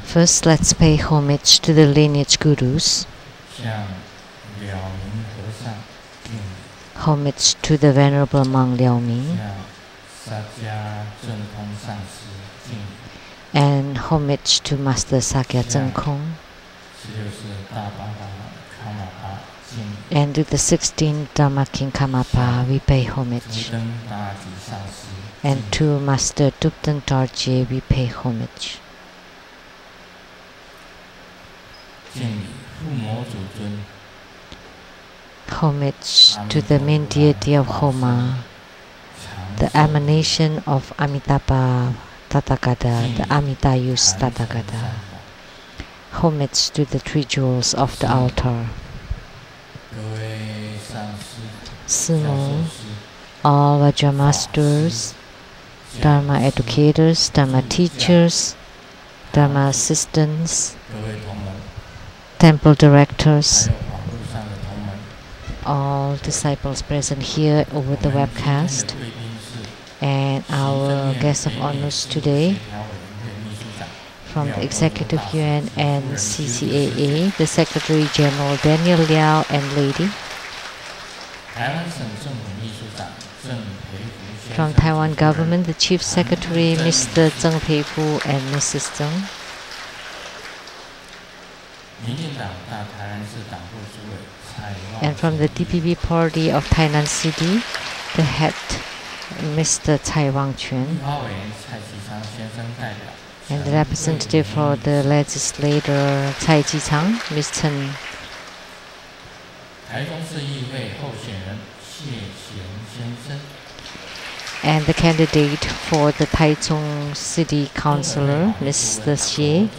First, let's pay homage to the lineage gurus. Homage to the Venerable Monk Liao Ming. And homage to Master Sakya Zeng Kong. And to the 16th Dharma King Karmapa, we pay homage. And to Master Tupten Dorje, we pay homage. Homage to the main deity of Homa, the emanation of Amitabha Tathagata, the Amitayus Tathagata. Homage to the three jewels of the altar. Sumo, all Vajra masters, Dharma educators, Dharma teachers, Dharma assistants, temple directors, all disciples present here over the webcast, and our guest of honors today from the Executive Yuan and CCAA, the Secretary General Daniel Liao and Lady. From Taiwan government, the Chief Secretary Mr. Zheng Peifu and Mrs. Zheng. And from the DPP party of Tainan City, the head Mr. Cai Wangquan. And the representative for the legislator Cai Jichang, Ms. Chen. And the candidate for the Taichung City Councilor, Mr. Xie.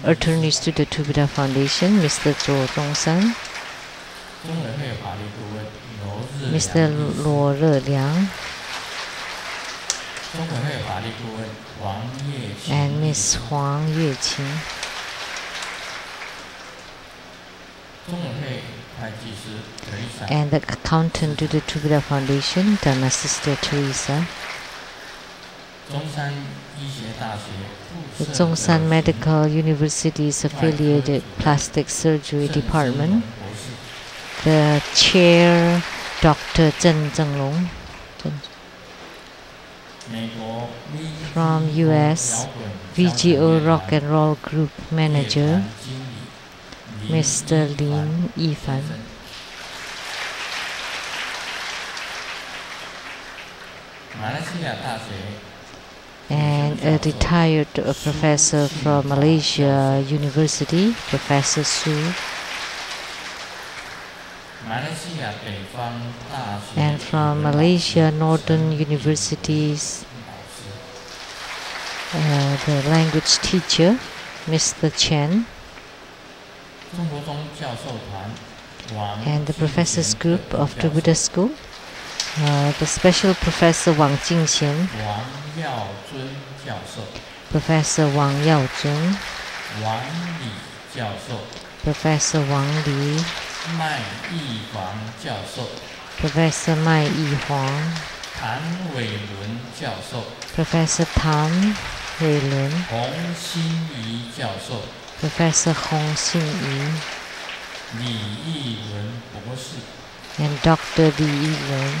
Attorneys to the Buddha Foundation, Mr. Zhou Zhongsan. Mr. Luo Reliang. And Ms. Huang Yueqing. And the accountant to the Buddha Foundation, Dharma Sister Teresa. The Zhongshan Medical University's affiliated plastic surgery department. The chair, Dr. Zhen Zhenglong. From US, VGO Rock and Roll Group Manager, Mr. Lin Yifan. And a retired professor from Malaysia University, Professor Su. And from Malaysia Northern Universities, the language teacher, Mr. Chen. And the professors group of the Buddha School, the special professor Wang Jingxian, Professor Wang Yaozun, Professor Wang Li, Professor Mai Yihuang, Professor Tan Weilun, Professor Hong Xinyi, and Dr. Li Yiwen,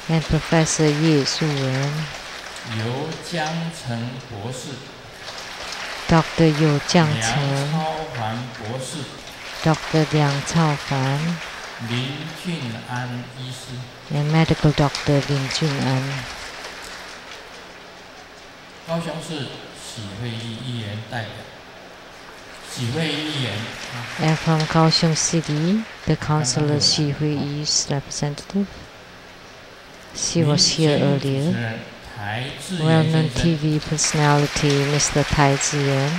and Professor Ye Suwen, Dr. Yu Jiangcheng, Dr. Liang Chaofan, and Medical Dr. Lin Jun'an. And from Kaohsiung City, the Councillor Xi Huiyi's representative. She was here earlier. Well-known TV personality, Mr. Tai Ziyan.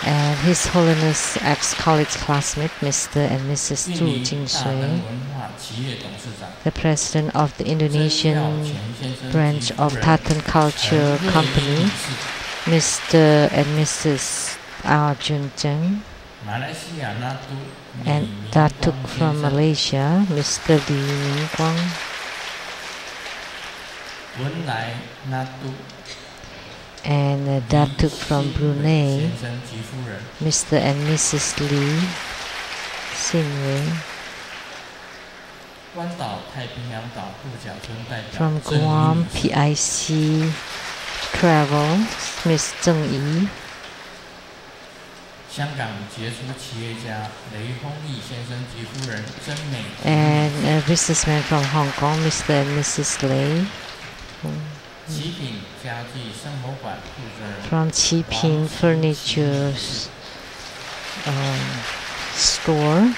And His Holiness ex-college classmate, Mr. and Mrs. Zhu Jingsui, the President of the Indonesian branch of Tatan Culture Company, Mr. and Mrs. Arjun Cheng, and Datuk from Malaysia, Mr. Lee Min Kwang, and Datuk from Brunei, Mr. and Mrs. Lee Sinway. From Guam, PIC Travel, Ms. Zheng Yi. And a businessman from Hong Kong, Mr. and Mrs. Lei. From Qiping Furniture Store,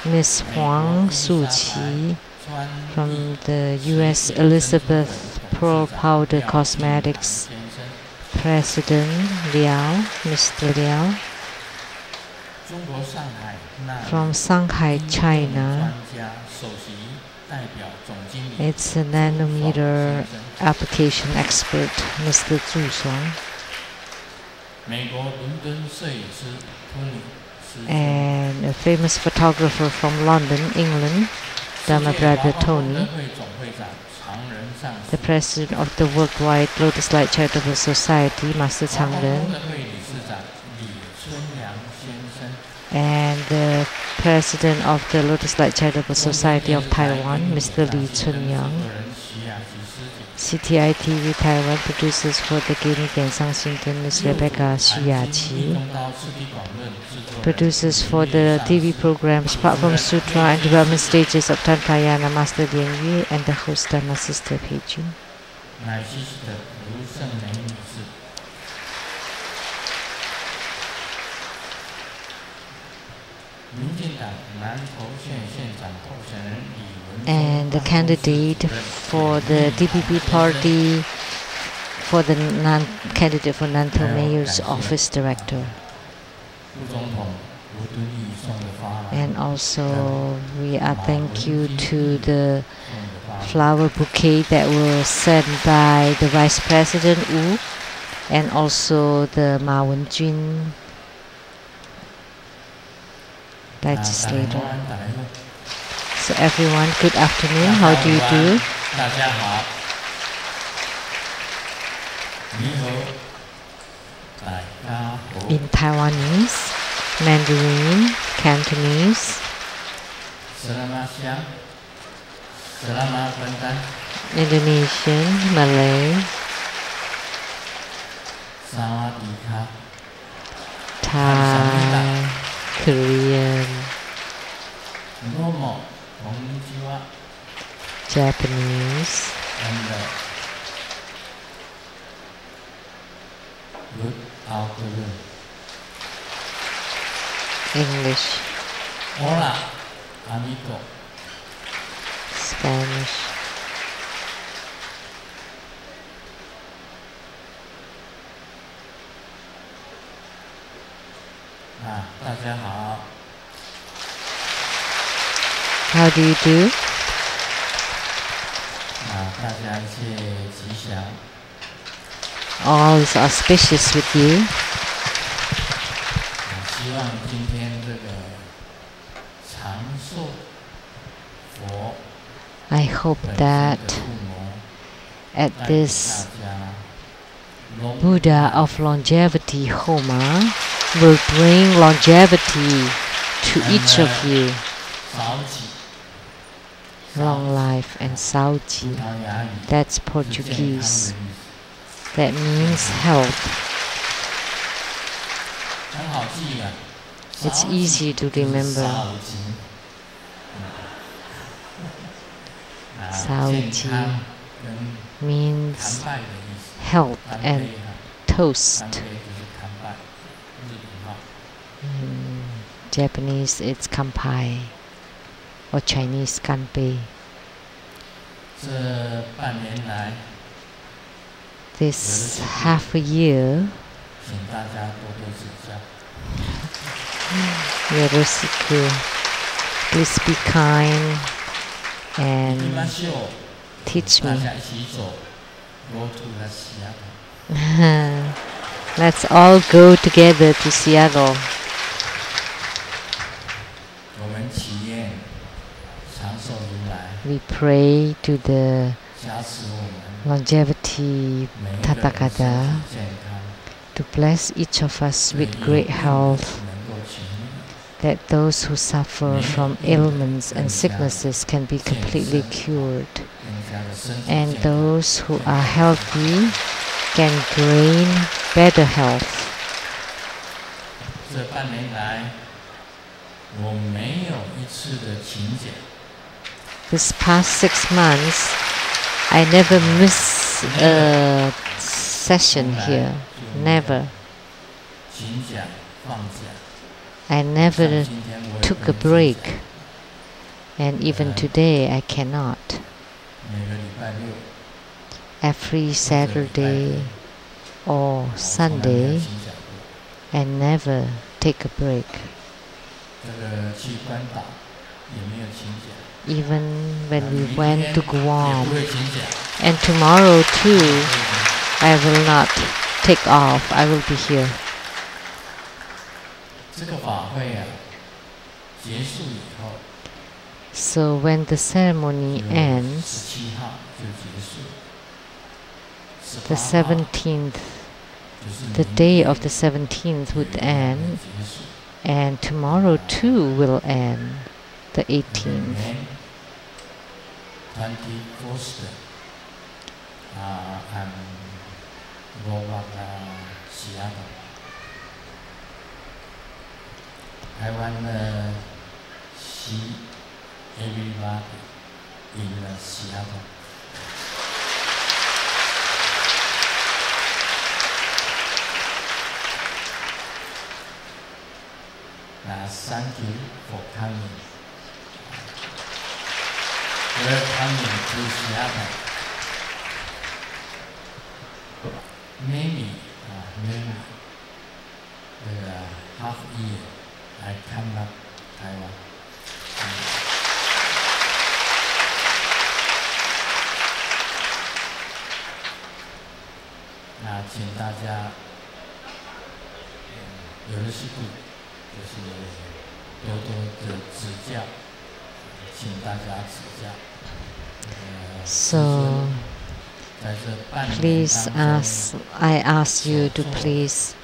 Ms. Huang Suqi. From the U.S. Elizabeth Pearl Powder Cosmetics, President Liao, Mr. Liao. From Shanghai, China, it's a nanometer application expert, Mr. Zhu Shuang. And a famous photographer from London, England, Dharma brother Tony. The president of the Worldwide Lotus Light Charitable Society, Master Changren. And the president of the Lotus Light Charitable Society of Taiwan, Mr. Lee Chun-yang. CTI TV Taiwan producers for the Guinea Dansang Xingden, Ms. Rebecca Xuyachi. Producers for the TV programs Platform Sutra and Development Stages of Tantrayana, Master Liang Yue, and the host Dharma Sister Pei Jun. And the candidate for the DPP party, for the candidate for Nantou Mayor's Office Director. And also we are thank you to the flower bouquet that was sent by the Vice President Wu, and also the Ma Wenjun legislator. So everyone, good afternoon. How do you do? In Taiwanese, Mandarin, Cantonese, Indonesian, Malay, Thai, Korean, Japanese, English, Hola, amigo. Spanish, How do you do? All is auspicious with you. I hope that at this Buddha of longevity Homa will bring longevity to each of you. Long life and Sauji. That's Portuguese. That means health. It's easy to remember. Sauji means health and toast. In Japanese it's kampai, or Chinese kanpei. This half a year, Yoroshiku, please be kind and teach me. Let's all go together to Seattle. We pray to the longevity Tathagata to bless each of us with great health, that those who suffer from ailments and sicknesses can be completely cured, and those who are healthy can gain better health. This past 6 months, I never miss a session here. Never. I never took a break, and even today I cannot. Every Saturday or Sunday, I never take a break. Even when we went to Guam, and tomorrow too, I will not take off. I will be here. So when the ceremony ends, the 17th, the day of the 17th would end, and tomorrow too will end, the 18th. I want to see everybody in Seattle. Thank you for coming. We're coming to Seattle. Maybe half year I come back Taiwan. 请大家有的是就是多多的指教，请大家指教。So please I ask you to please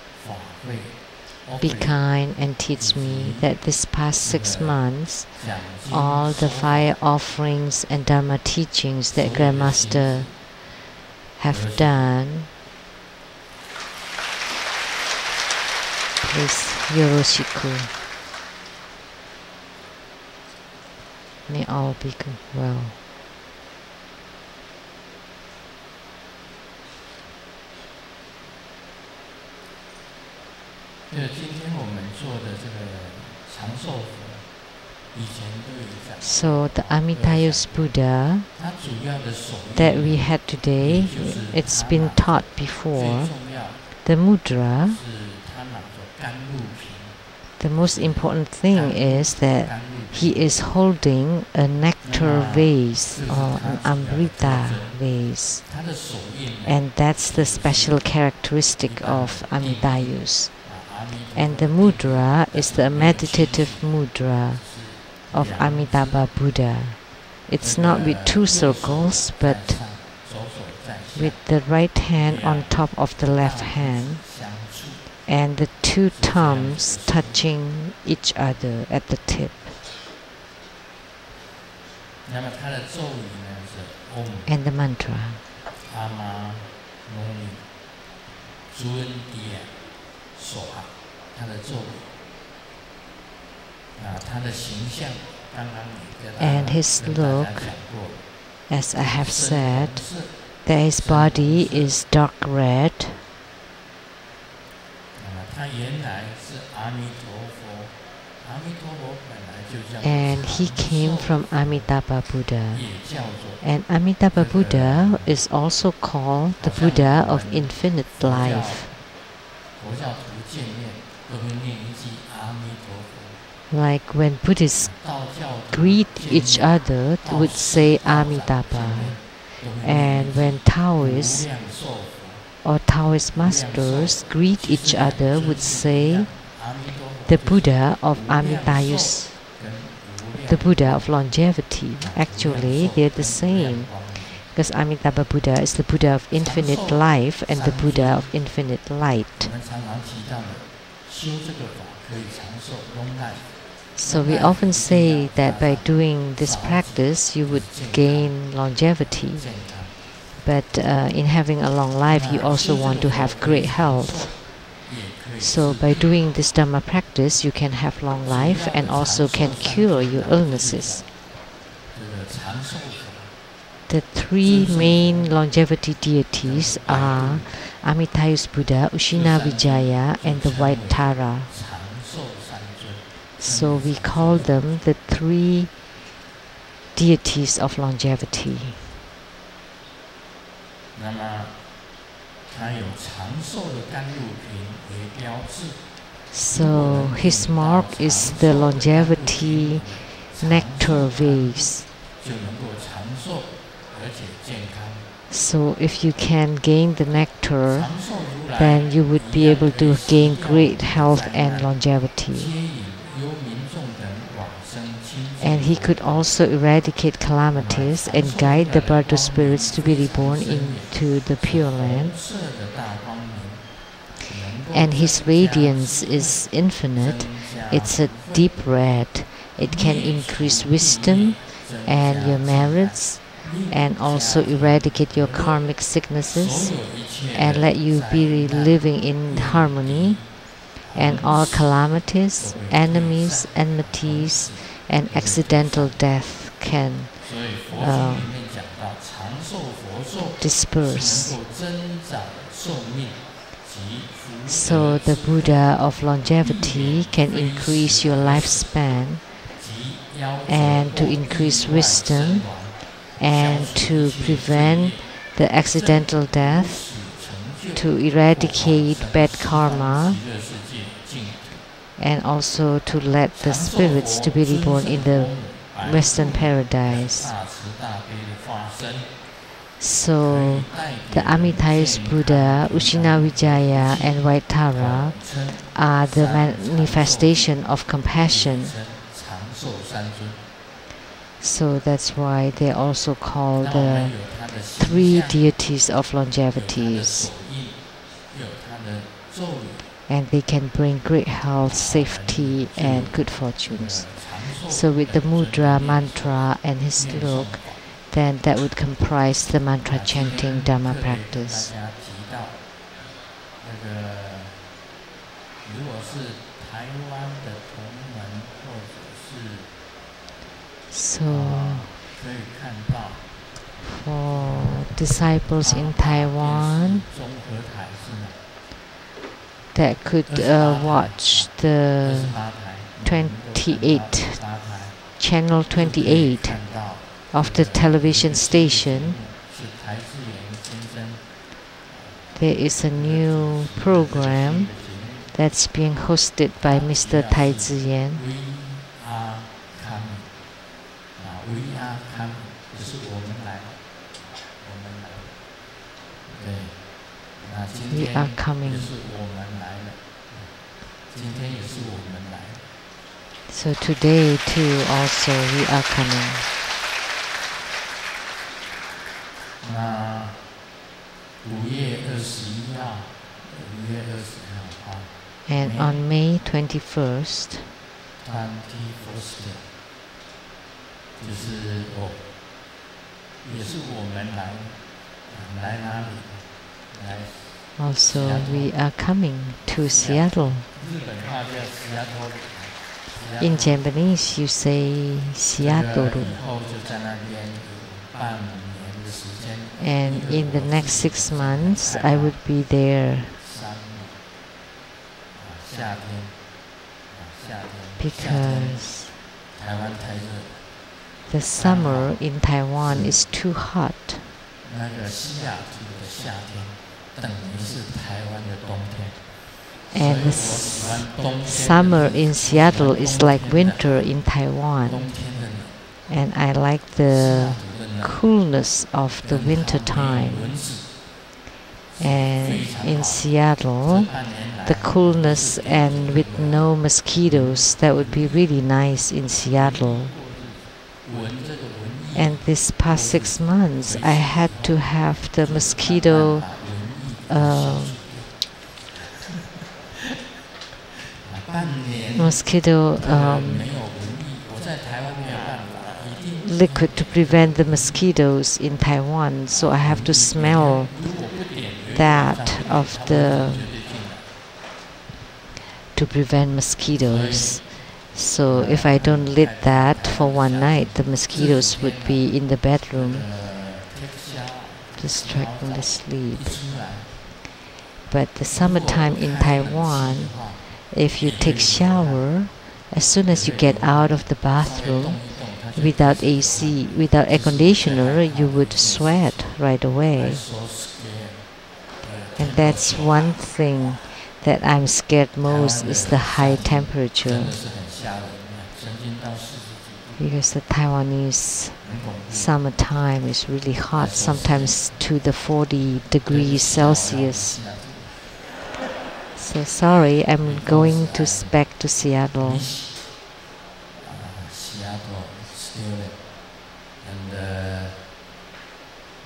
be kind and teach me that this past 6 months, all the fire offerings and Dharma teachings that Grandmaster have done, please yoroshiku. May all be well. So the Amitayus Buddha that we had today, it's been taught before. The mudra, the most important thing is that he is holding a nectar vase or an amrita vase, and that's the special characteristic of Amitayus. And the mudra is the meditative mudra of Amitabha Buddha. It's not with 2 circles, but with the right hand on top of the left hand, and the 2 thumbs touching each other at the tip. And the mantra. And his look, as I have said, that his body is dark red. And he came from Amitabha Buddha. And Amitabha Buddha is also called the Buddha of infinite life. Like when Buddhists greet each other, they would say Amitabha. And when Taoists or Taoist masters greet each other would say, the Buddha of Amitayus, the Buddha of longevity. Actually, they're the same, because Amitabha Buddha is the Buddha of infinite life and the Buddha of infinite light. So we often say that by doing this practice you would gain longevity, but in having a long life you also want to have great health. So by doing this Dharma practice you can have long life and also can cure your illnesses. The three main longevity deities are Amitayus Buddha, Ushina Vijaya and the White Tara. So we call them the three deities of longevity. So his mark is the longevity nectar vase. So if you can gain the nectar, then you would be able to gain great health and longevity. And he could also eradicate calamities and guide the Bardo spirits to be reborn into the Pure Land. And his radiance is infinite. It's a deep red. It can increase wisdom and your merits, and also eradicate your karmic sicknesses and let you be living in harmony, and all calamities, enemies, enmities, and accidental death can disperse. So the Buddha of longevity can increase your lifespan and to increase wisdom and to prevent the accidental death, to eradicate bad karma, and also to let the spirits to be reborn in the Western paradise. So the Amitayus Buddha, Ushina Vijaya and White Tara are the manifestation of compassion. So that's why they are also called the three deities of longevities. And they can bring great health, safety, and good fortunes. So with the mudra, mantra, and his look, then that would comprise the mantra chanting Dharma practice. So for disciples in Taiwan that could watch the channel 28 of the television station, there is a new program that's being hosted by Mr. Tai Ziyan. We are coming. So today too also we are coming. And on May 21st, also we are coming to Seattle. In Japanese you say Seattle. And in the next 6 months I would be there, because the summer in Taiwan is too hot. And the summer in Seattle is like winter in Taiwan. And I like the coolness of the winter time. And in Seattle, the coolness and with no mosquitoes, that would be really nice in Seattle. And this past 6 months, I had to have the mosquito liquid to prevent the mosquitoes in Taiwan. So I have to smell that to prevent mosquitoes. So if I don't lit that for one night, the mosquitoes would be in the bedroom, distracting the sleep. But the summertime in Taiwan, if you take shower, as soon as you get out of the bathroom, without AC, without air conditioner, you would sweat right away. And that's one thing that I'm scared most, is the high temperature. Because the Taiwanese summertime is really hot, sometimes to the 40 degrees Celsius. So sorry, I'm going back to Seattle. And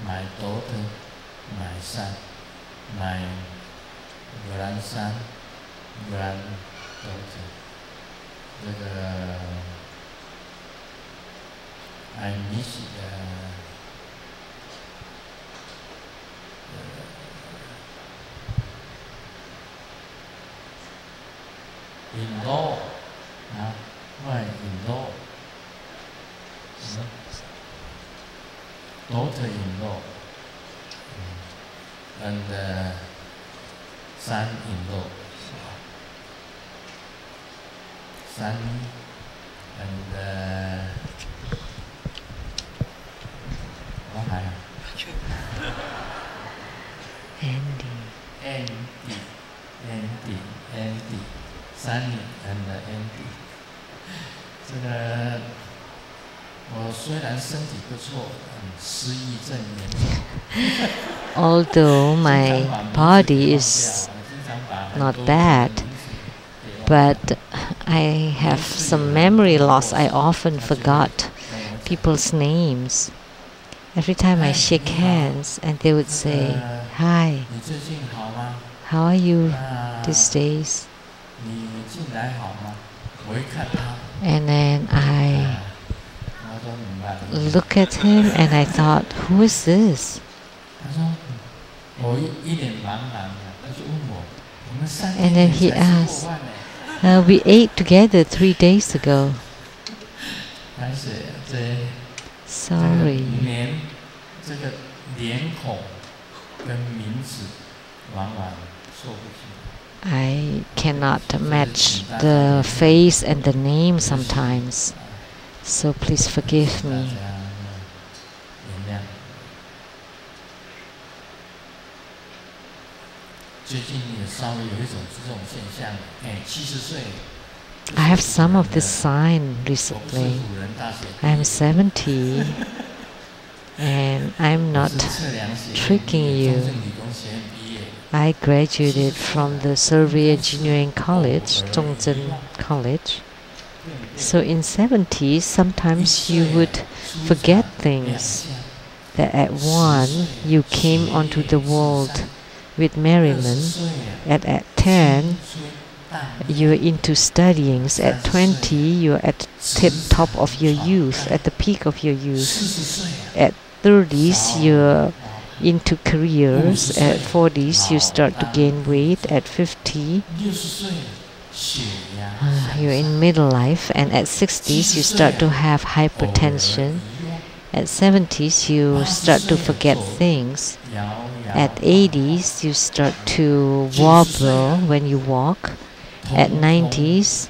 my daughter, my son, my grandson, granddaughter. I miss in-law, my in-law, daughter-in-law, and son-in-law, son and Andy, Sunny and Andy. 这个我虽然身体不错，失忆症严重。 Although my body is not bad, but I have some memory loss. I often forgot people's names. Every time I shake hands, and they would say, "Hi, how are you these days?" And then I look at him and I thought, who is this? And then he asked, we ate together 3 days ago. Sorry. I cannot match the face and the name sometimes, so please forgive me. I have some of this sign recently. I'm 70 and I'm not tricking you. I graduated from the Survey Engineering College, Zhongzhen College. So in 70s, sometimes you would forget things. That at 1, you came onto the world with merriment. At 10, you're into studying. At 20, you're at the top of your youth, at the peak of your youth. At 30s, you're into careers. At 40s, you start to gain weight. At 50, you're in middle life. And at 60s, you start to have hypertension. At 70s, you start to forget things. At 80s, you start to wobble when you walk. At 90s,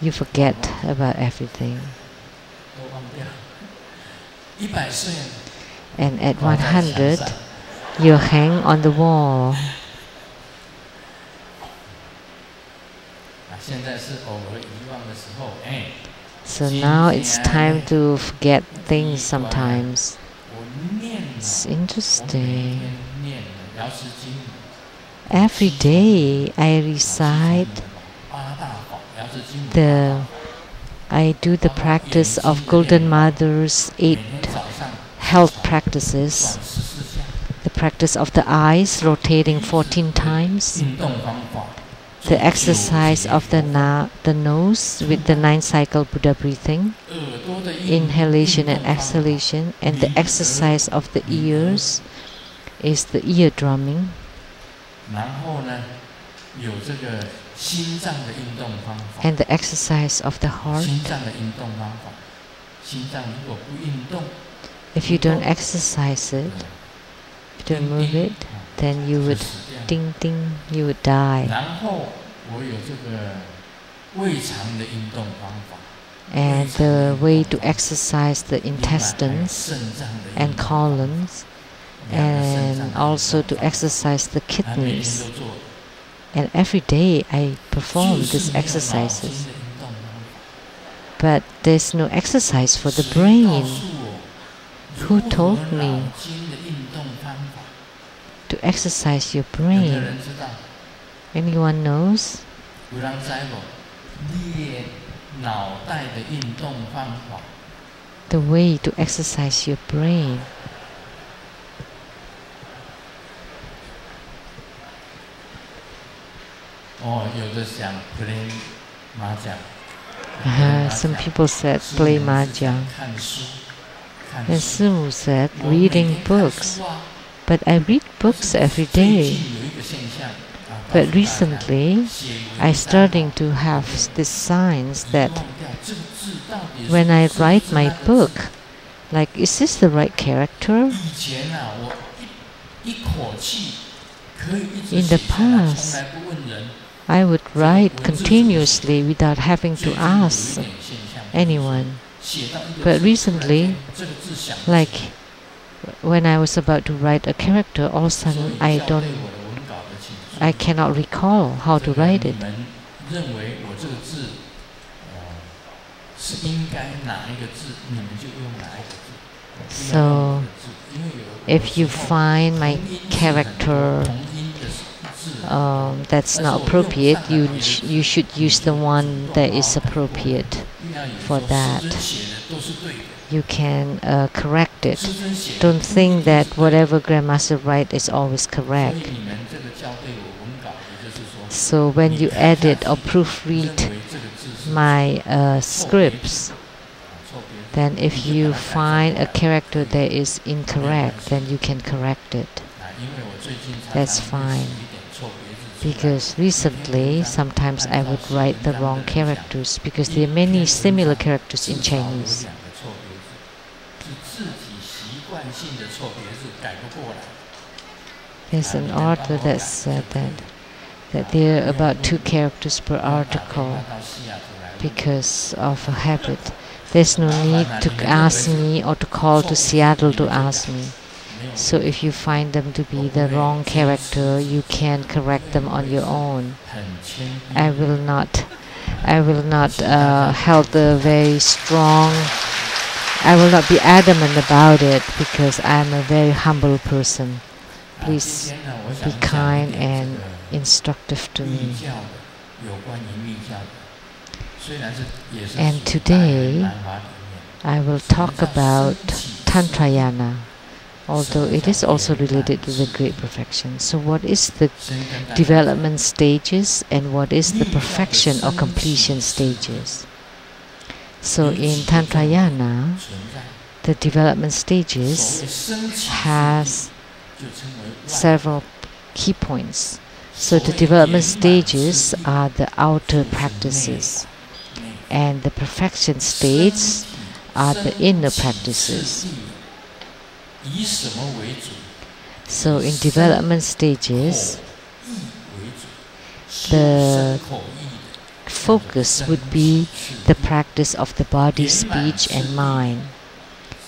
you forget about everything. And at 100, you hang on the wall. So now it's time to forget things sometimes. It's interesting. Every day I recite I do the practice of Golden Mother's 8 health practices. The practice of the eyes rotating 14 times. The exercise of the nose with the 9-cycle Buddha breathing, inhalation and exhalation, and the exercise of the ears is the ear drumming. And the exercise of the heart. If you don't exercise it, if you don't move it, then you would ding ding, you would die. And the way to exercise the intestines and colons, and also to exercise the kidneys. And every day I perform these exercises. But there's no exercise for the brain. Who told me to exercise your brain? Anyone knows? The way to exercise your brain. Some people said play mahjong. And Simu said reading books. But I read books every day. But recently, I starting to have this signs that when I write my book, like, is this the right character? In the past, I would write continuously without having to ask anyone. But recently, like when I was about to write a character, all of a sudden I cannot recall how to write it. So, if you find my character that's not appropriate, you should use the one that is appropriate for that. You can correct it. Don't think that whatever Grandmaster writes is always correct. So when you edit or proofread my scripts, then if you find a character that is incorrect, then you can correct it. That's fine. Because recently, sometimes I would write the wrong characters because there are many similar characters in Chinese. There's an author that said that there are about 2 characters per article because of a habit. There's no need to ask me or to call to Seattle to ask me. So if you find them to be the wrong character, you can correct them on your own. I will not hold a very strong. I will not be adamant about it because I am a very humble person. Please be kind and instructive to me. And today, I will talk about Tantrayana, although it is also related to the Great Perfection. So what is the development stages and what is the perfection or completion stages? So in Tantrayana, the development stages has several key points. So the development stages are the outer practices, and the perfection stages are the inner practices. So in development stages, the focus would be the practice of the body, speech, and mind.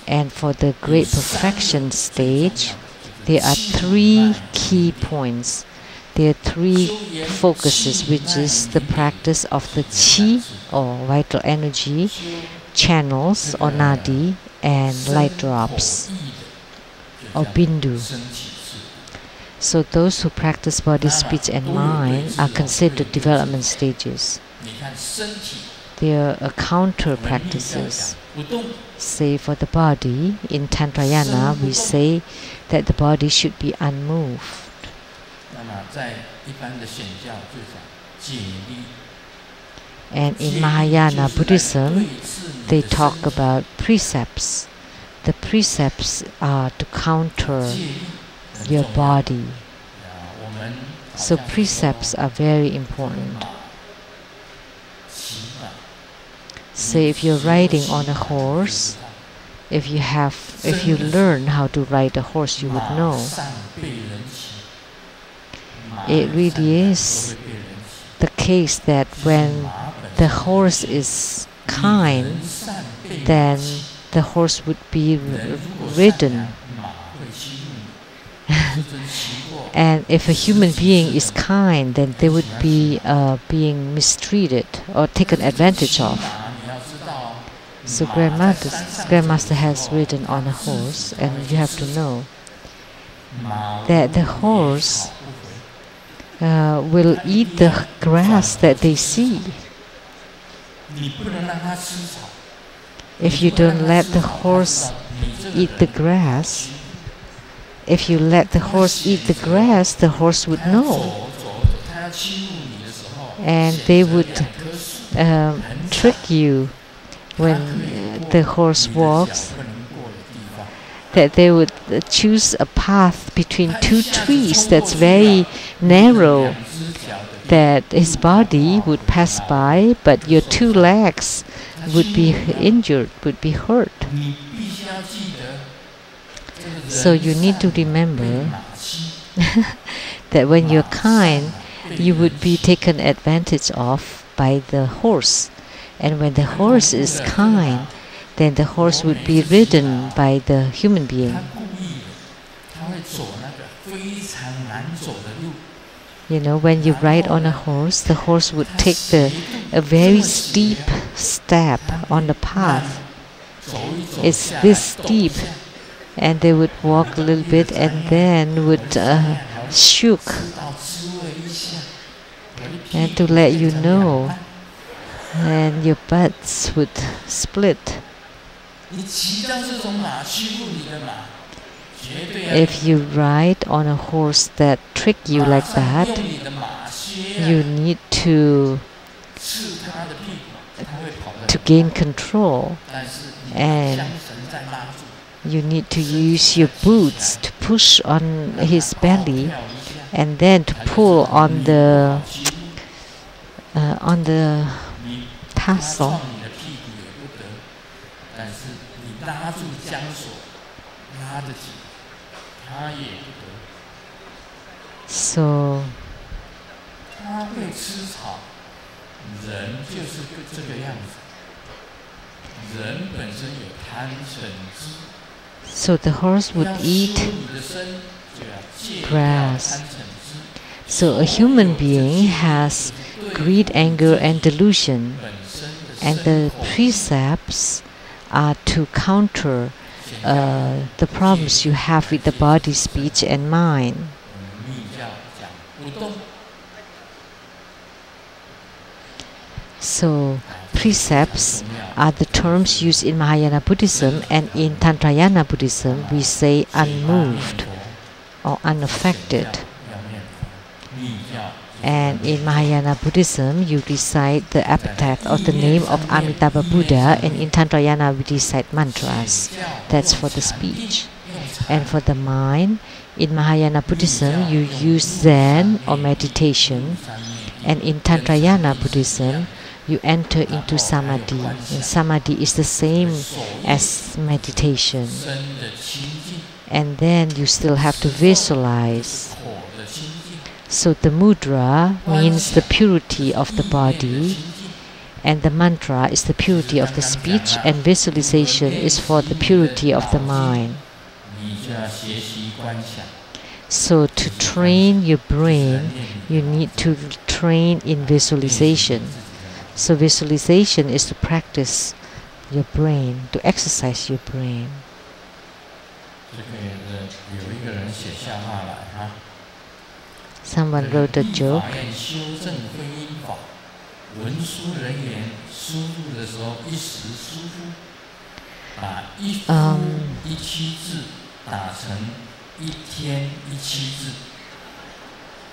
And for the great perfection stage, there are 3 key points. there are three focuses, which is the practice of the qi, or vital energy, channels, or nadi, and light drops, or bindu. So those who practice body, speech, and mind are considered development stages. There are counter practices. Say for the body, in Tantrayana we say that the body should be unmoved. And in Mahayana Buddhism, they talk about precepts. The precepts are to counter your body. So precepts are very important. Say if you're riding on a horse, if you learn how to ride a horse, you would know. It really is the case that when the horse is kind, then the horse would be ridden. And if a human being is kind, then they would be being mistreated or taken advantage of. So Grandmaster has ridden on a horse, and you have to know that the horse will eat the grass that they see. If you don't let the horse eat the grass, if you let the horse eat the grass, the horse would know. And they would trick you when the horse walks, that they would choose a path between two trees that's very narrow, that his body would pass by, but your two legs would be injured, would be hurt. So you need to remember that when you're kind, you would be taken advantage of by the horse. And when the horse is kind, then the horse would be ridden by the human being. You know, when you ride on a horse, the horse would take a very steep step on the path. It's this steep, and they would walk a little bit and then would shook, and to let you know, and your butts would split. If you ride on a horse that trick you like that, you need to gain control, and you need to use your boots to push on his belly, and then to pull on the tassel. So the horse would eat grass. So a human being has greed, anger, and delusion, and the precepts are to counter the problems you have with the body, speech, and mind. So precepts are the terms used in Mahayana Buddhism, and in Tantrayana Buddhism we say unmoved or unaffected. And in Mahayana Buddhism you recite the epitaph or the name of Amitabha Buddha, and in Tantrayana we recite mantras. That's for the speech. And for the mind, in Mahayana Buddhism you use Zen or meditation, and in Tantrayana Buddhism you enter into samadhi, and samadhi is the same as meditation. And then you still have to visualize. So the mudra means the purity of the body, and the mantra is the purity of the speech, and visualization is for the purity of the mind. So to train your brain, you need to train in visualization. So visualization is to practice your brain, to exercise your brain. Someone wrote a joke.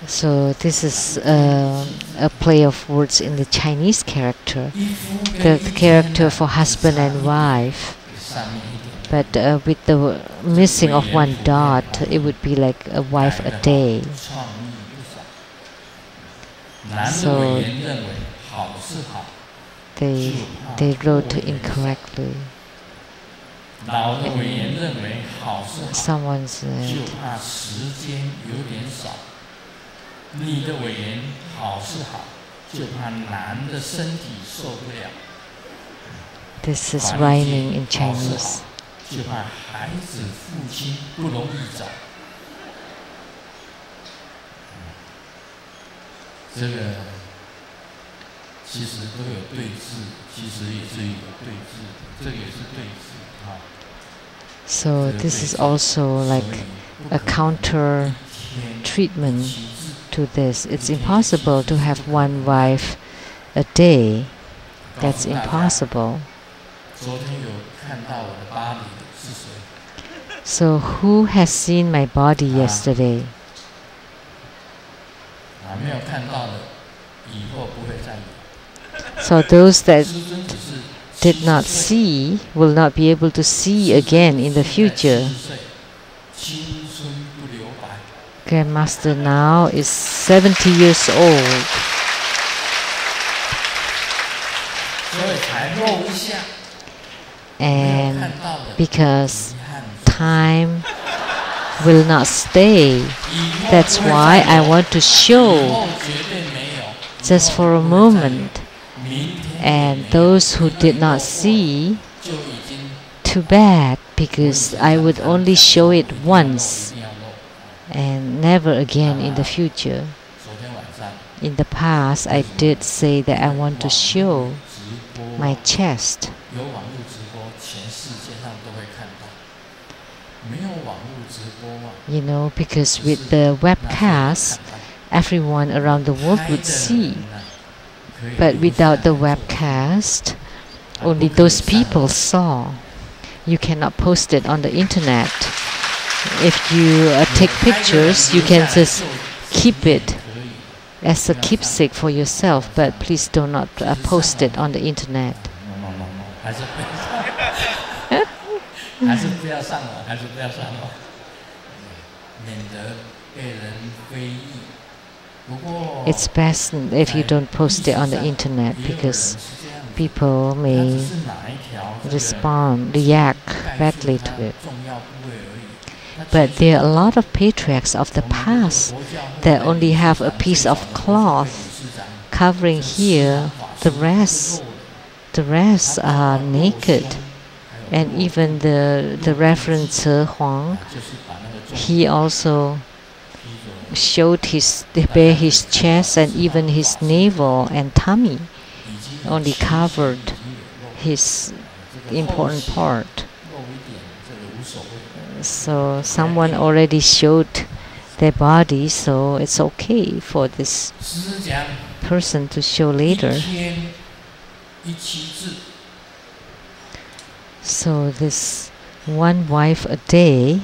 So this is a play of words in the Chinese character, the character for husband and wife. But with the missing of one dot, it would be like a wife a day. So they wrote incorrectly. Someone said, this is rhyming in Chinese. So this is also like a counter treatment to this. It's impossible to have one wife a day. That's impossible. So who has seen my body yesterday? So those that did not see will not be able to see again in the future. Grandmaster now is 70 years old. And because time will not stay, that's why I want to show just for a moment. And those who did not see, too bad, because I would only show it once and never again in the future. In the past, I did say that I want to show my chest. You know, because with the webcast, everyone around the world would see. But without the webcast, only those people saw. You cannot post it on the internet. If you take pictures, you can just keep it as a keepsake for yourself, but please do not post it on the internet. It's best if you don't post it on the internet, because people may react badly to it. But there are a lot of patriarchs of the past that only have a piece of cloth covering here. The rest are naked. And even the Reverend Tse Huang, he also showed bare his chest and even his navel and tummy, only covered his important part. So someone already showed their body, so it's okay for this person to show later. So this one wife a day,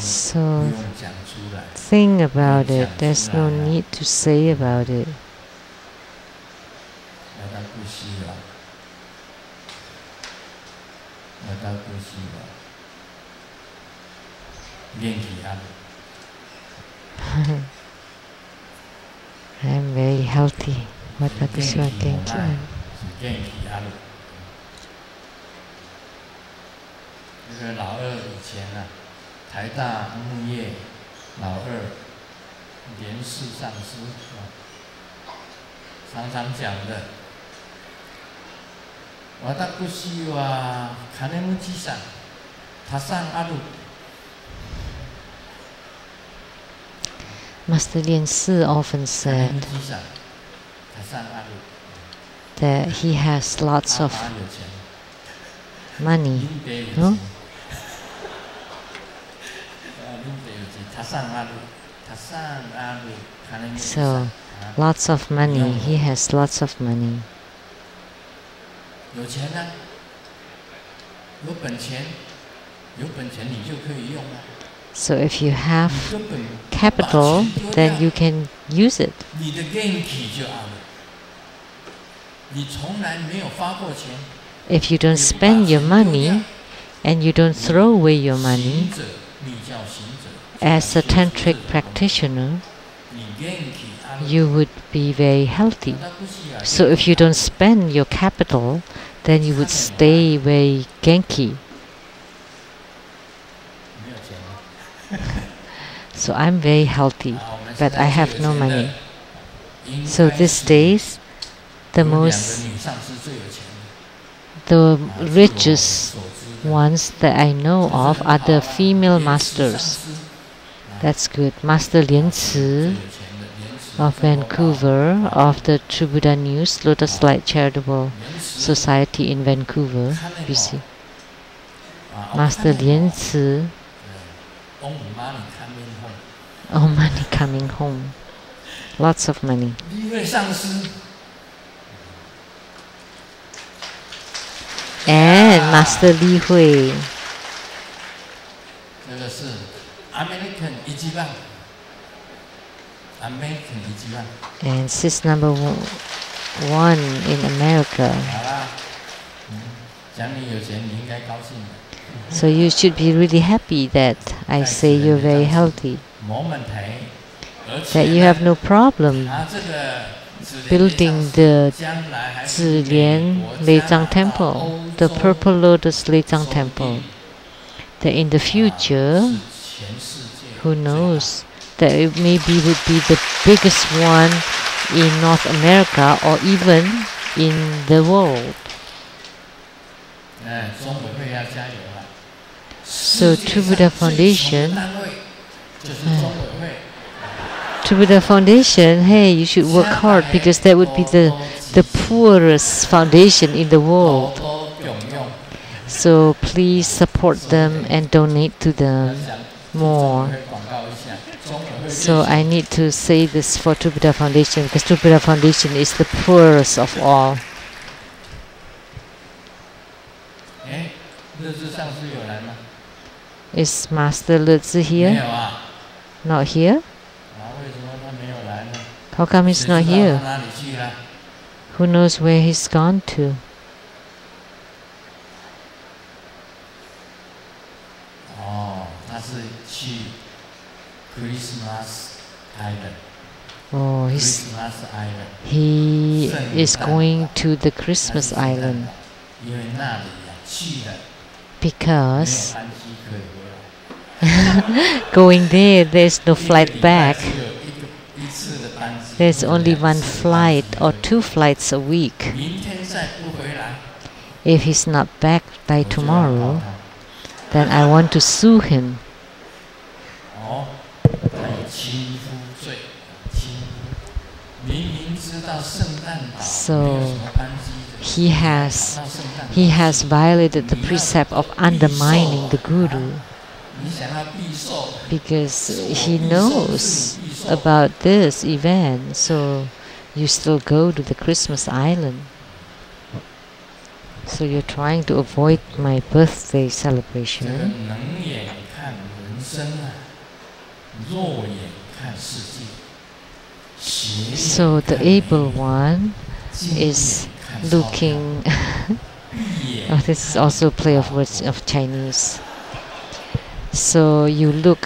so think about it. There's no need to say about it. I'm very healthy. What about this one? 这个老二以前啊，台大木业老二莲世上师常常讲的，私は金持ちさん、たくさんある。Master Lien Si often said that he has lots of money. Huh? So, lots of money. He has lots of money. So if you have capital, then you can use it. If you don't spend your money and you don't throw away your money, as a tantric practitioner, you would be very healthy. So if you don't spend your capital, then you would stay very genki. So I'm very healthy, but I have no money. So these days, the richest ones that I know of are the female masters. That's good. Master Lien Si of Vancouver, of the True Buddha News, Lotus Light Charitable Society in Vancouver, BC. Master Lien Si. Oh, money coming home. Lots of money. And Master Li Hui. And sis number one in America. So you should be really happy that I say you're very healthy. That you have no problem building the Taiwan Lei Tsang temple, the Purple Lotus Lei Tsang temple. That in the future, who knows, that it maybe would be the biggest one in North America or even in the world. So True Buddha Foundation, hey, you should work hard because that would be the poorest foundation in the world. So please support them and donate to them more. So I need to say this for True Buddha Foundation because True Buddha Foundation is the poorest of all. Is Master Le Tzu here? Not here? How come he's not here? Who knows where he's gone to? Oh, he is going to the Christmas island because going there's no flight back. There's only one flight or 2 flights a week. If he's not back by tomorrow, then I want to sue him. So he has violated the precept of undermining the Guru because he knows about this event. So you still go to the Christmas island. So you're trying to avoid my birthday celebration. So the able one is looking. Oh, this is also a play of words of Chinese. So you look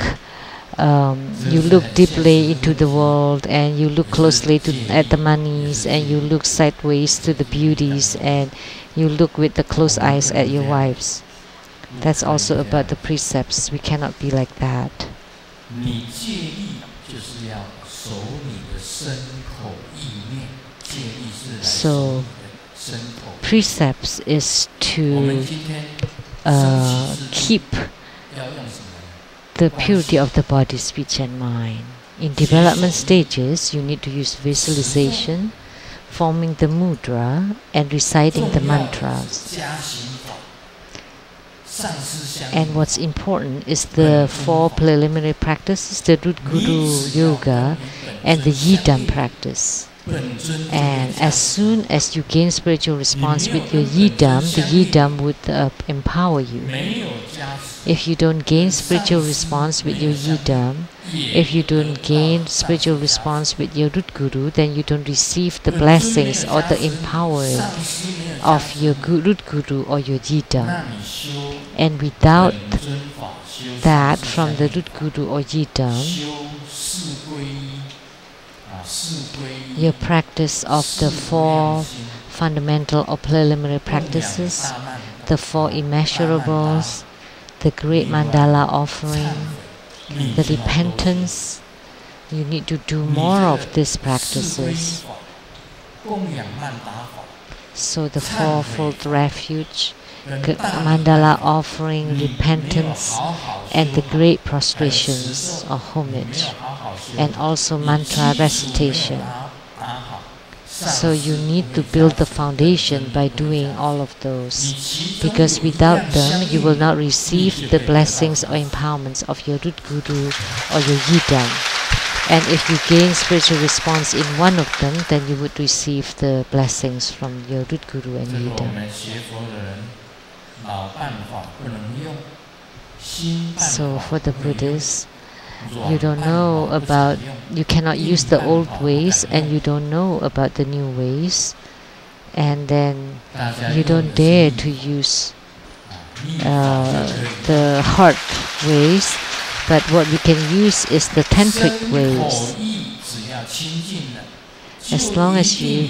deeply into the world, and you look closely at the monies, and you look sideways to the beauties, and you look with the closed eyes at your wives. That's also about the precepts. We cannot be like that. So, precepts is to keep the purity of the body, speech and mind. In development stages, you need to use visualization, forming the mudra and reciting the mantras. And what's important is the 4 preliminary practices, the Rudguru Yoga and the Yidam practice. And as soon as you gain spiritual response with your Yidam, the Yidam would empower you. If you don't gain spiritual response with your Yidam, if you don't gain spiritual response with your Rudguru, then you don't receive the blessings or the empowering of your Rudguru or your Yidam. And without that from the Rudguru or Yidam, your practice of the 4 fundamental or preliminary practices, the 4 immeasurables, the great mandala offering, the repentance, you need to do more of these practices. So the 4-fold refuge, mandala offering, repentance, and the great prostrations or homage, and also mantra recitation. So you need to build the foundation by doing all of those, because without them you will not receive the blessings or empowerments of your Rudguru or your Yidam. And if you gain spiritual response in one of them, then you would receive the blessings from your Rudguru and Yidam. So for the Buddhists, you don't know about, you cannot use the old ways and you don't know about the new ways, and then you don't dare to use the hard ways, but what we can use is the tantric ways. As long as you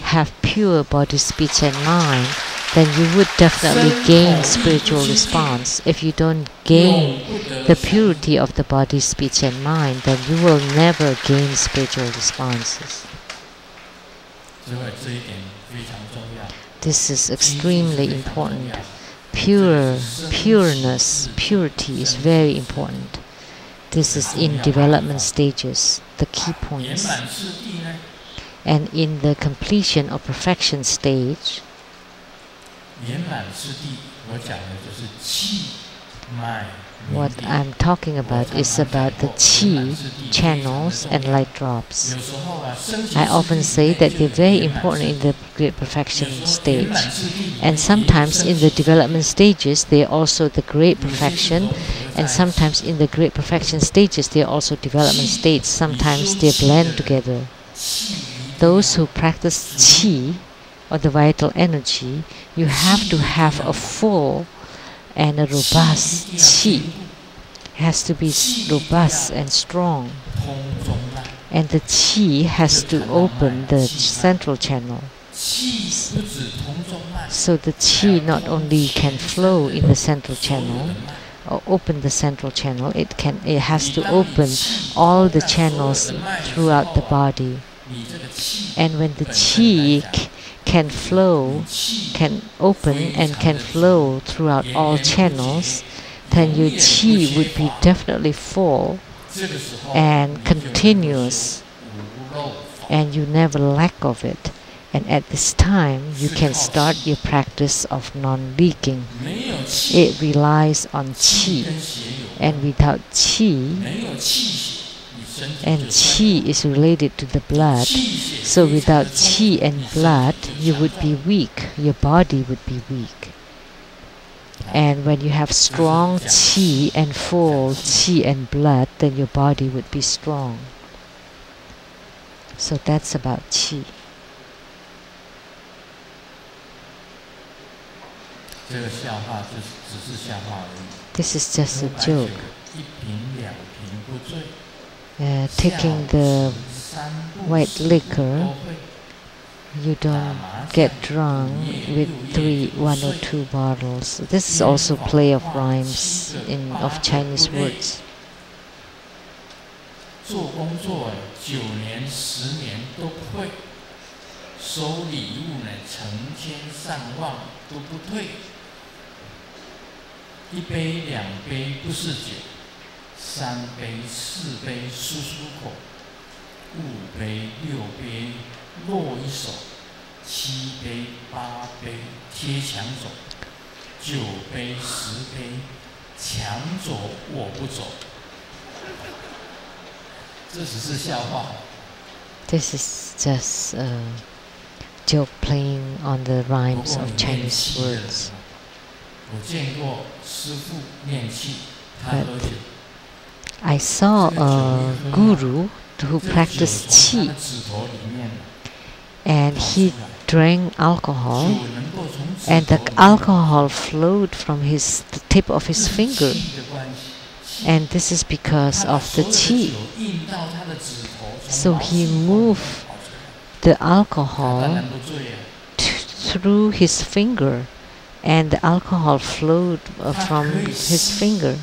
have pure body, speech and mind, then you would definitely gain spiritual response. If you don't gain the purity of the body, speech and mind, then you will never gain spiritual responses. This is extremely important. Pureness, purity is very important. This is in development stages, the key points. And in the completion or perfection stage, what I'm talking about is about the chi channels and light drops. I often say that they're very important in the great perfection stage, and sometimes in the development stages they're also the great perfection, and sometimes in the great perfection stages they're also development states. Sometimes they blend together. Those who practice chi or the vital energy, you have to have a full and a robust chi. It has to be robust and strong, and the chi has to open the central channel. So the chi not only can flow in the central channel or open the central channel, it has to open all the channels throughout the body. And when the chi can flow, can open and can flow throughout all channels, then your chi would be definitely full and continuous, and you never lack of it. And at this time, you can start your practice of non-leaking. It relies on chi, and without chi, and chi is related to the blood, so without chi and blood, you would be weak, your body would be weak. And when you have strong chi and full chi and blood, then your body would be strong. So that's about chi. This is just a joke. Taking the white liquor you don't get drunk with 1 or 2 bottles. This is also play of rhymes of Chinese words. 做工作9年、10年都不会，收礼物呢成千上万都不退。1杯2杯不是酒，3杯4杯漱漱口，5杯6杯落一手，7杯8杯贴墙走，9杯10杯墙走我不走。这只是笑话。This is just a joke playing on the rhymes of Chinese words. 我见过师父念气，他喝酒。I saw a guru who practiced qi, and he drank alcohol, and the alcohol flowed from the tip of his finger, and this is because of the qi. So he moved the alcohol through his finger, and the alcohol flowed from his finger.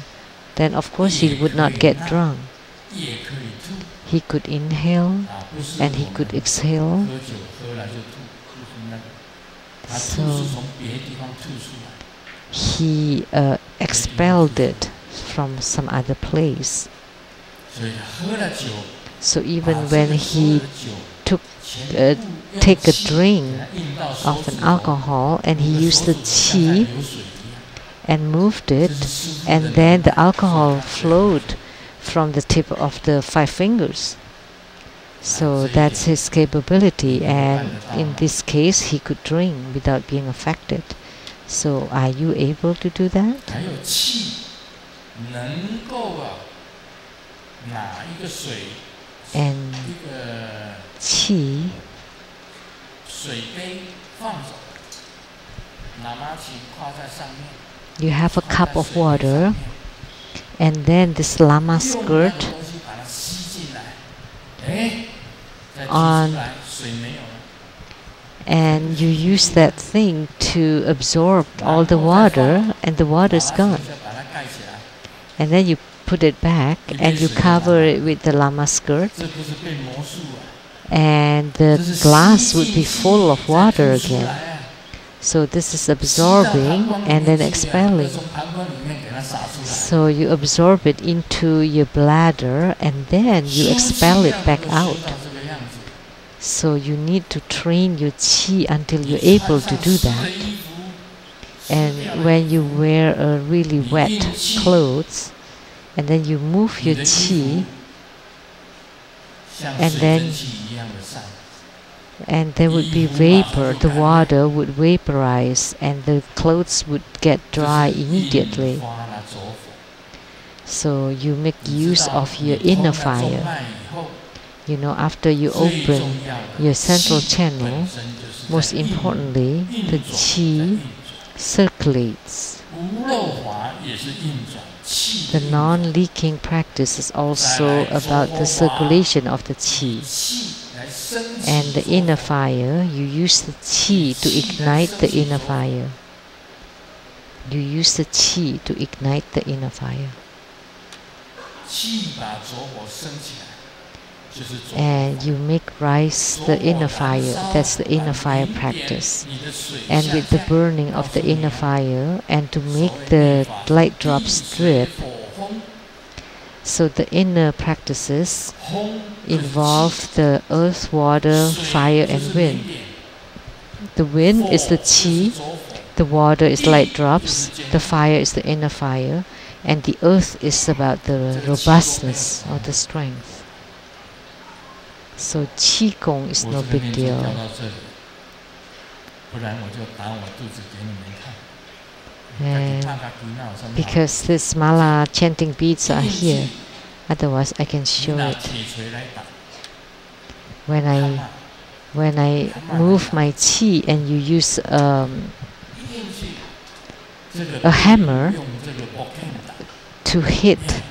Then of course he would not get drunk. He could inhale and he could exhale. So he expelled it from some other place. So even when he take a drink of an alcohol and he used the qi and moved it, and then the alcohol flowed from the tip of the 5 fingers. So that's his capability, and in this case he could drink without being affected. So are you able to do that? And qi you have a cup of water, and then this lama skirt on, and you use that thing to absorb all the water, and the water is gone. And then you put it back and you cover it with the lama skirt, and the glass would be full of water again. So this is absorbing and then expelling. So you absorb it into your bladder and then you expel it back out. So you need to train your qi until you're able to do that. And when you wear a really wet clothes, and then you move your qi, and there would be vapor, the water would vaporize and the clothes would get dry immediately. So you make use of your inner fire. You know, after you open your central channel, most importantly, the qi circulates. The non-leaking practice is also about the circulation of the qi. And the inner fire, you use the qi to ignite the inner fire. You use the qi to ignite the inner fire. And you make rise the inner fire. That's the inner fire practice. And with the burning of the inner fire, and to make the light drops drip, so the inner practices involve the earth, water, fire, and wind. The wind is the qi, the water is light drops, the fire is the inner fire, and the earth is about the robustness or the strength. So qi gong is no big deal. And because these mala chanting beads are here, otherwise I can show it. When I move my qi and you use a hammer to hit,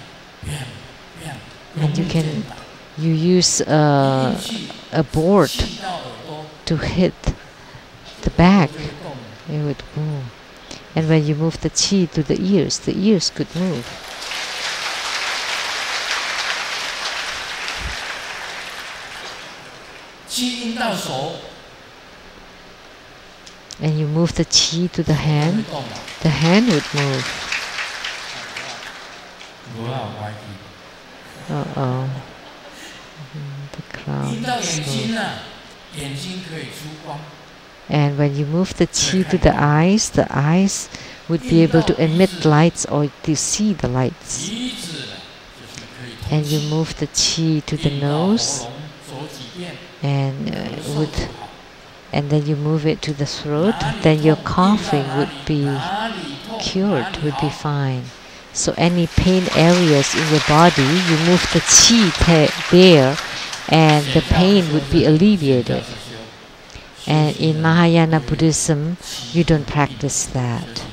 and you use a board to hit the back, it would move. And when you move the qi to the ears could move. And you move the qi to the hand would move. Uh-oh. The crown is moved. And when you move the qi to the eyes would be able to emit lights or to see the lights. And you move the qi to the nose, and then you move it to the throat, then your coughing would be cured, would be fine. So any pain areas in your body, you move the qi there, and the pain would be alleviated. And in Mahayana Buddhism, you don't practice that.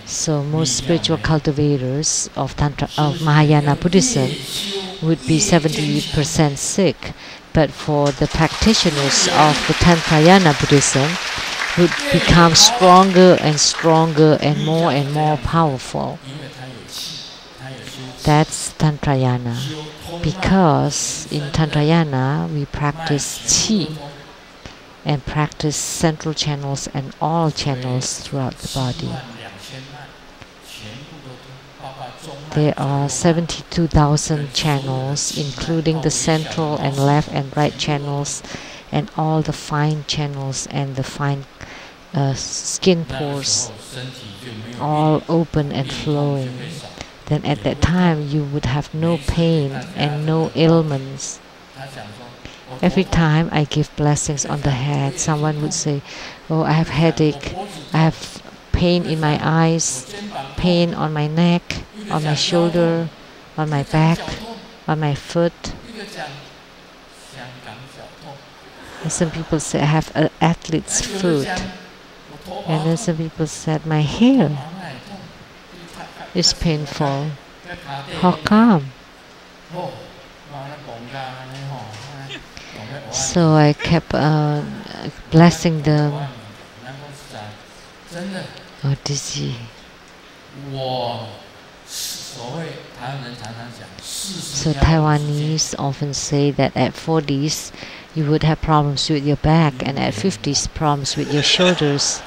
So most spiritual cultivators of Mahayana Buddhism would be 70% sick, but for the practitioners of the Tantrayana Buddhism would become stronger and stronger and more powerful. That's Tantrayana. Because in Tantrayana we practice qi and practice central channels and all channels throughout the body. There are 72,000 channels, including the central and left and right channels, and all the fine channels and the fine skin pores, all open and flowing. Then at that time you would have no pain and no ailments. Every time I give blessings on the head, someone would say, "Oh, I have headache, I have pain in my eyes, pain on my neck, on my shoulder, on my back, on my foot." And some people say, "I have an athlete's foot." And then some people said, "My hair is painful." How come? So I kept blessing them. Oh, dizzy. So Taiwanese often say that at 40s you would have problems with your back, and at 50s problems with your shoulders.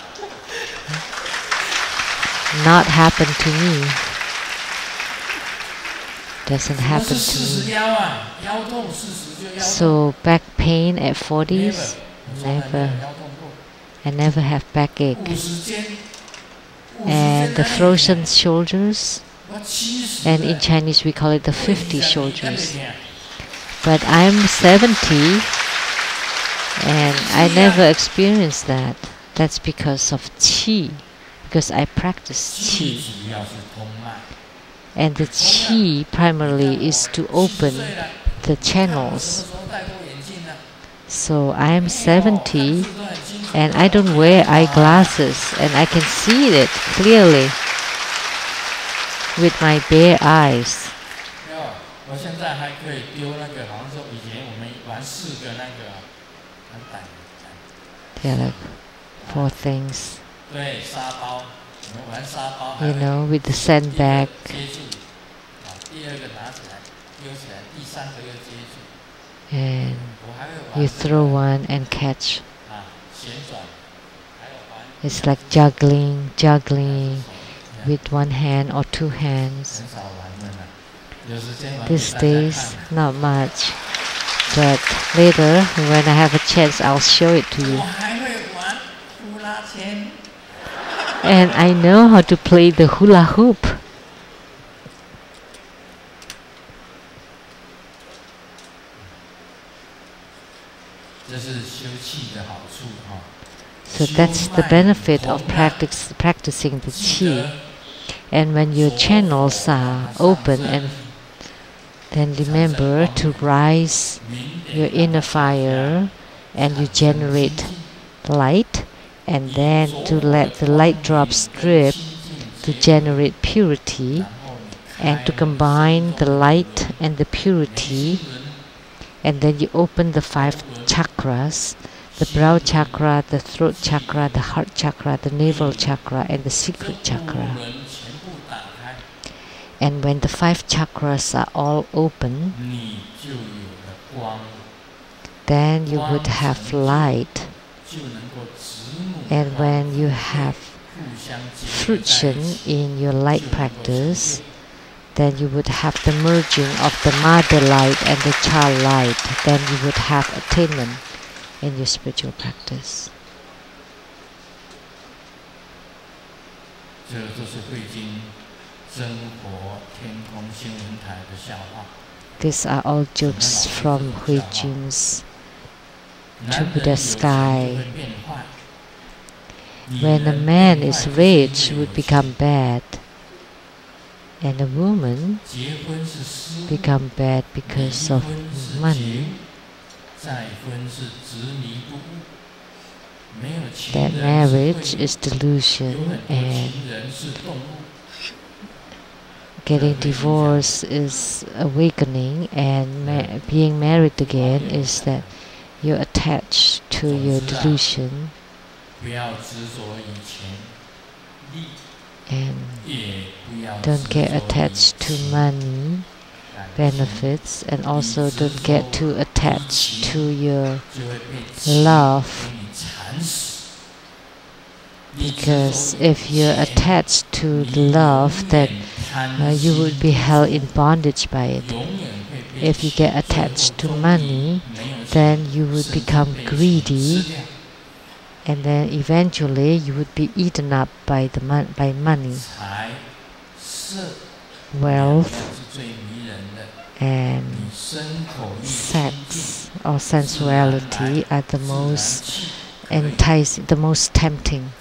Not happen to me. Doesn't happen to me. So back pain at 40s, never. I never have backache. And the frozen shoulders, and in Chinese we call it the 50 shoulders. But I'm 70 and I never experienced that. That's because of qi, because I practice qi. And the qi primarily is to open the channels. So I'm 70 and I don't wear eyeglasses and I can see it clearly with my bare eyes. There are like 4 things. You know, with the sandbag. And you throw one and catch. It's like juggling with one hand or 2 hands. These days, not much. But later, when I have a chance, I'll show it to you. And I know how to play the hula hoop. So that's the benefit of practicing the qi. And when your channels are open, and then remember to rise your inner fire and you generate light, and then to let the light drops drip to generate purity, and to combine the light and the purity, and then you open the 5 chakras the brow chakra, the throat chakra, the heart chakra, the navel chakra, and the secret chakra. And when the 5 chakras are all open, then you would have light. And when you have fruition in your light practice, then you would have the merging of the mother light and the child light. Then you would have attainment in your spiritual practice. These are all jokes from Hui Jun's To Buddha Sky. When a man is rich, he would become bad. And a woman become bad because of money. That marriage is delusion, and getting divorced is awakening, and being married again is that you're attached to your delusion. And don't get attached to money, benefits, and also don't get too attached to your love. Because if you're attached to love, then you would be held in bondage by it. If you get attached to money, then you would become greedy, and then eventually you would be eaten up by money, wealth, and sex or sensuality are the most enticing, the most tempting.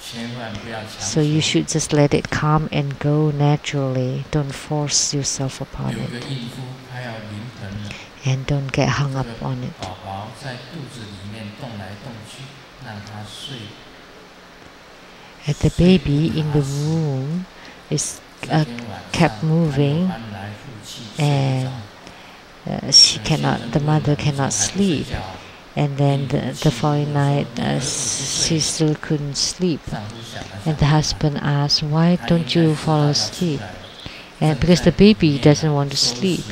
So you should just let it come and go naturally. Don't force yourself upon it, and don't get hung up on it. And the baby in the womb is kept moving, and the mother cannot sleep. And then the following night, she still couldn't sleep. And the husband asked, "Why don't you fall asleep?" And because the baby doesn't want to sleep.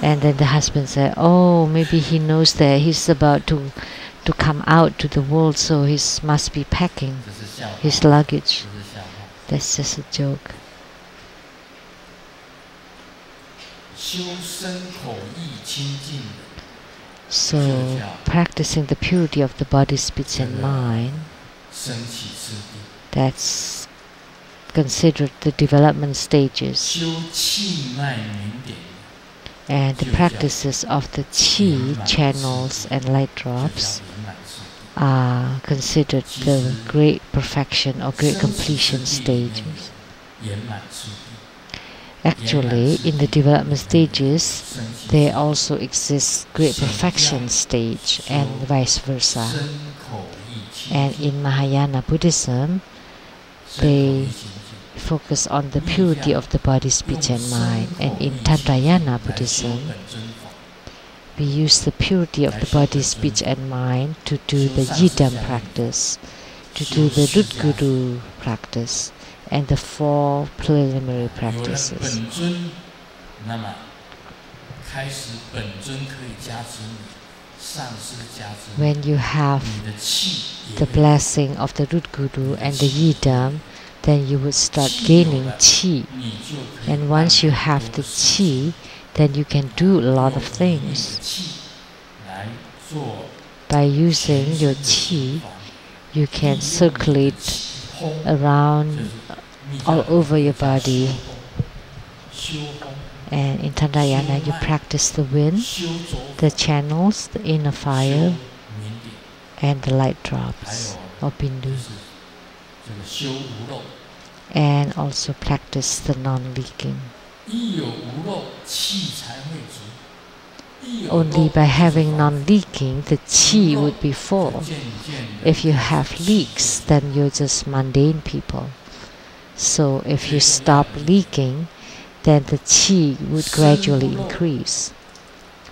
And then the husband said, "Oh, maybe he knows that he's about to come out to the world, so he must be packing his luggage." That's just a joke. So, practicing the purity of the body, speech, and mind, that's considered the development stages. And the practices of the qi, channels, and light drops are considered the great perfection or great completion stages. Actually, in the development stages, there also exists great perfection stage and vice versa. And in Mahayana Buddhism, they focus on the purity of the body, speech, and mind. And in Tantrayana Buddhism, we use the purity of the body, speech, and mind to do the yidam practice, to do the rudguru practice, and the 4 preliminary practices. When you have the blessing of the rudguru and the yidam, then you would start gaining qi. And once you have the qi, then you can do a lot of things. By using your qi, you can circulate around all over your body. And in Tantrayana, you practice the wind, the channels, the inner fire, and the light drops, or bindu. And also practice the non-leaking. Only by having non-leaking, the qi would be full. If you have leaks, then you're just mundane people. So if you stop leaking, then the qi would gradually increase.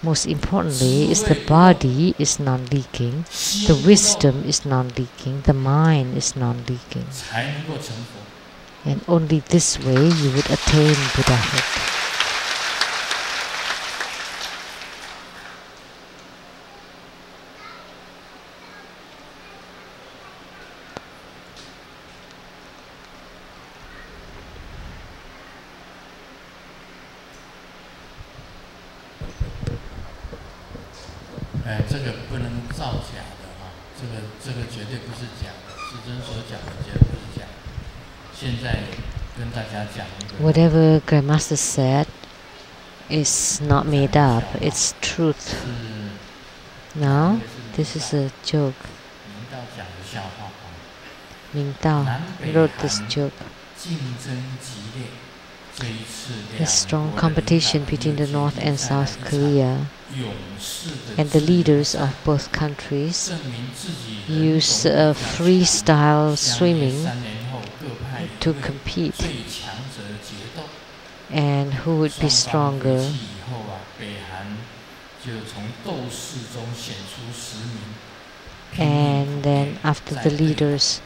Most importantly, is the body is non-leaking, the wisdom is non-leaking, the mind is non-leaking. And only this way you would attain Buddhahood. Whatever Grandmaster said is not made up, it's truth. Now, this is a joke. Ming Dao wrote this joke. The strong competition between the North and South Korea, and the leaders of both countries use freestyle swimming to compete, and who would be stronger. And then after the leaders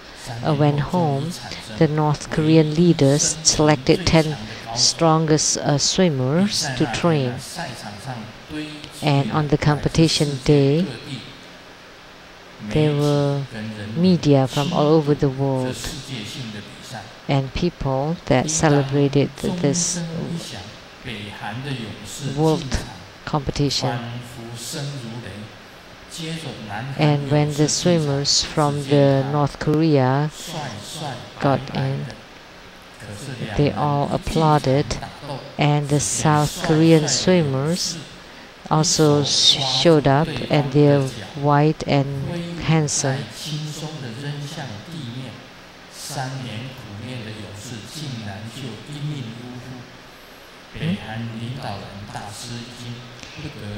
went home, the North Korean leaders selected 10 strongest swimmers to train. And on the competition day, there were media from all over the world and people that celebrated this world competition. And when the swimmers from the North Korea got in, they all applauded, and the South Korean swimmers also showed up, and they're white and handsome.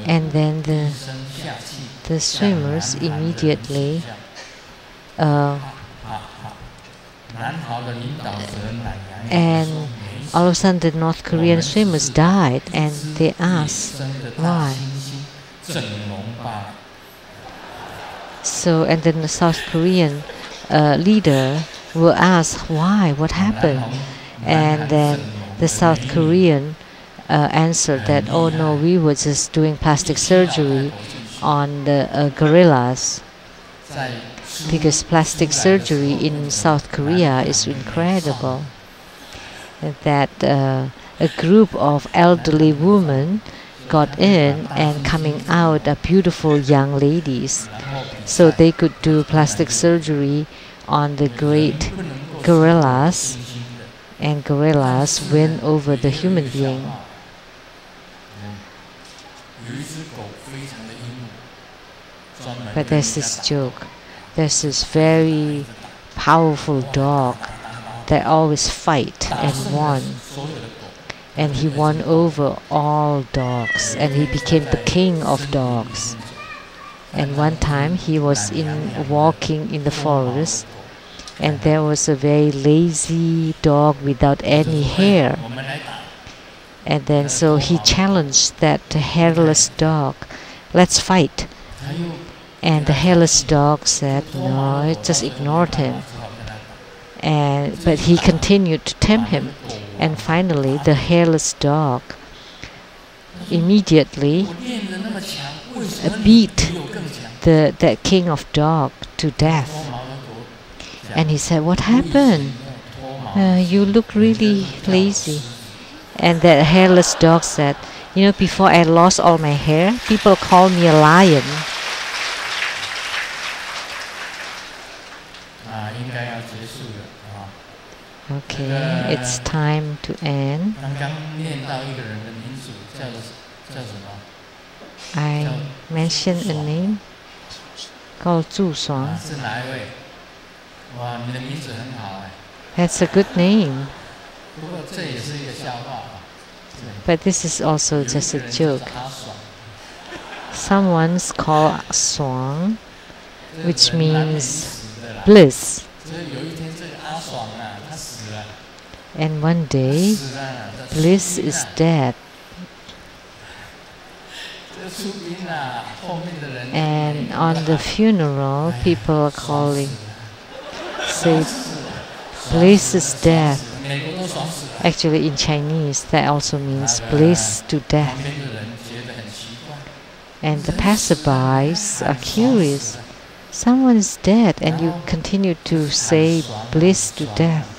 And then the swimmers immediately and all of a sudden the North Korean swimmers died, and they asked why. So, and then the South Korean leader will ask why, what happened, and then the South Korean answered that, oh no, we were just doing plastic surgery on the gorillas, because plastic surgery in South Korea is incredible. That a group of elderly women got in, and coming out are beautiful young ladies, so they could do plastic surgery on the great gorillas, and gorillas win over the human being. But there's this joke. There's this very powerful dog that always fight and won. And he won over all dogs, and he became the king of dogs. And one time he was walking in the forest, and there was a very lazy dog without any hair. And then so he challenged that hairless dog, let's fight. And the hairless dog said no, it just ignored him. But he continued to tempt him. And finally the hairless dog immediately beat that king of dog to death. And he said, what happened? You look really lazy. And that hairless dog said, you know, before I lost all my hair, people called me a lion. Okay, it's time to end. I mentioned a name called Zhu Shuang. That's a good name. But this is also just a joke. Someone's called Shuang, which means bliss. And one day, bliss is dead. And on the funeral, people are calling, say, bliss is death. Actually, in Chinese, that also means bliss to death. And the passerbys are curious. Someone is dead, and you continue to say bliss to death.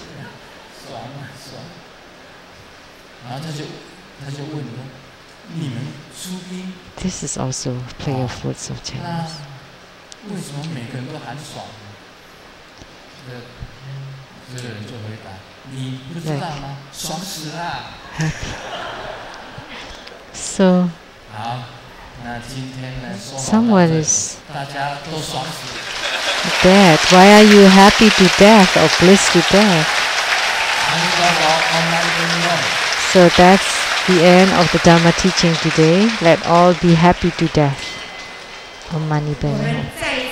This is also playful words of Chinese. So, someone is dead. Why are you happy to death or bliss to death? So that's the end of the Dharma teaching today. Let all be happy to death. Om Mani Padme Hum.